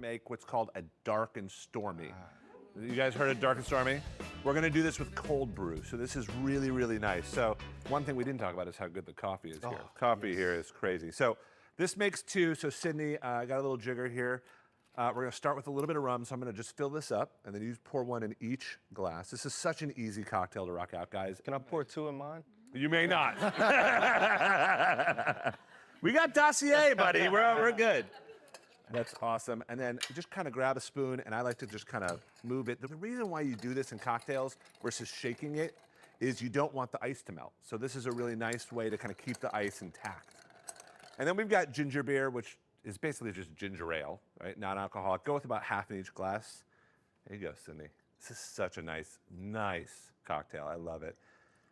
make what's called a dark and stormy. You guys heard of dark and stormy? We're gonna do this with cold brew, so this is really, really nice. So one thing we didn't talk about is how good the coffee is here. Coffee here is crazy. So this makes two, so Sydney, I got a little jigger here. We're gonna start with a little bit of rum, so I'm gonna just fill this up, and then you pour one in each glass. This is such an easy cocktail to rock out, guys. Can I pour 2 in mine? You may not. We got dossier, buddy. We're good. That's awesome. And then just kind of grab a spoon, and I like to just kind of move it. The reason why you do this in cocktails versus shaking it is you don't want the ice to melt. So this is a really nice way to kind of keep the ice intact. And then we've got ginger beer, which is basically just ginger ale, right? Non-alcoholic. Go with about half in each glass. There you go, Sydney. This is such a nice, nice cocktail. I love it.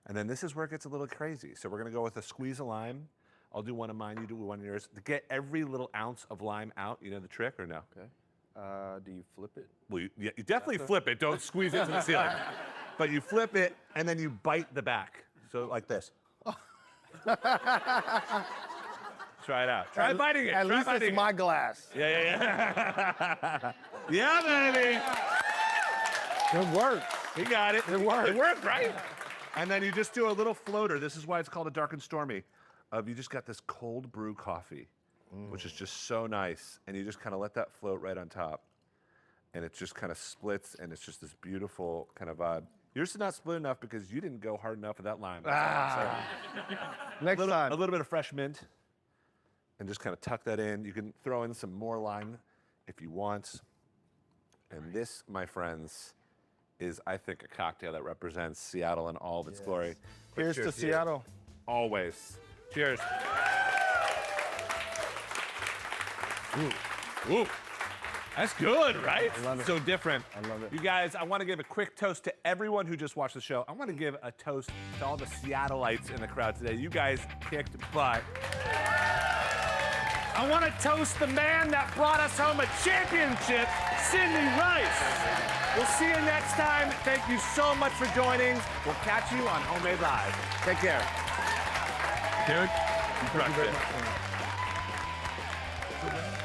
And then this is where it gets a little crazy. So we're gonna go with a squeeze of lime. I'll do one of mine, you do one of yours. To get every little ounce of lime out, you know the trick or no? Okay. Do you flip it? Well, you definitely flip it. Don't squeeze into the ceiling. But you flip it, and then you bite the back. So like this. Try it out. Try biting it. At Try least biting it's my glass. Yeah. Yeah, baby. It worked. He got it. It worked. It worked, right? And then you just do a little floater. This is why it's called a dark and stormy. You just got this cold brew coffee, which is just so nice. And you just kind of let that float right on top. And it just kind of splits, and it's just this beautiful kind of vibe. Yours is not split enough because you didn't go hard enough with that lime. Next time. A little bit of fresh mint, and just kind of tuck that in. You can throw in some more lime if you want. And this, my friends, is, I think, a cocktail that represents Seattle in all of its glory. Here's to Seattle. Always. Cheers. Ooh. That's good, right? I love it. So different. I love it. You guys, I want to give a quick toast to everyone who just watched the show. I want to give a toast to all the Seattleites in the crowd today. You guys kicked butt. I want to toast the man that brought us home a championship, Sidney Rice. We'll see you next time. Thank you so much for joining. We'll catch you on Homemade Live. Take care. Dude, you crushed it.